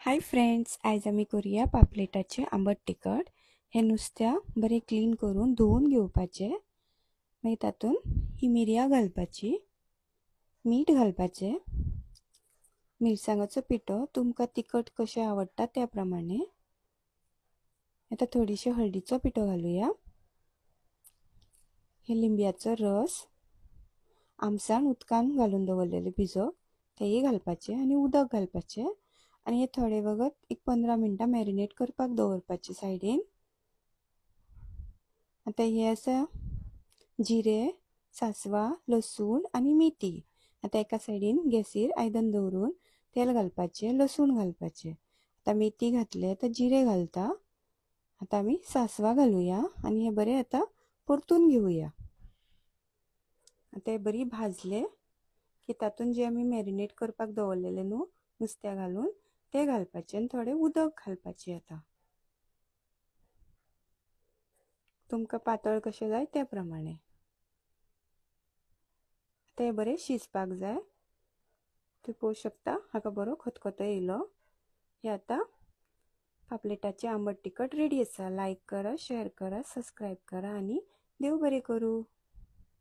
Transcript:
Hi friends, आज आमी करूया पापलेटाचे आंबट तिखट। हे नुस्त्या बरे क्लीन करून धुवून घेवपाचे। मागीर तातूंत ही मिरयां घालपाची, मीठ घालपाचे, मिरसांगाचो पिठो तुमकां तिखट कशें आवडटा त्या प्रमाणे। आता थोडीशी हळदीचो पिठो घालूया। हे लिंब्याचो रस, आमसाण उदकान घालून दवरलेले भिजोवप तेही घालपाचे आनी उदक घालपाचे आणि हे थोडे वगत 15 मिनटां मॅरिनेट करपाक दवरपाचे सायडीन। आता हे आसा जिरे, सासवा, लसूण आणि मेथी। आता एका सायडीन गॅसीर आयदन दवरून तेल घालपाचे, लसूण घालपाचे। आता मेथी घातले, आता जिरे घालता। आता आमी सासवा घालूया आणि हे बरे आता परतून घेवया। आता हे बरी भाजले की तातून जे आमी मॅरिनेट करपाक दवरलेले न्हू नुस्त्या घालून ते घालपाचे आणि थोडे उदक घालपाचे। आता तुमकां पातळ कशें जाय त्या प्रमाणे। ते बरे शिजपाक जाय। तुम्ही पळोवंक शकता हाका बरो खतखतो येयलो। हे आता पापलेटाचे आंबट तिखट रेडी आसा। लायक करा, शेअर करा, सबस्क्राईब करा आणि देव बरें करूं।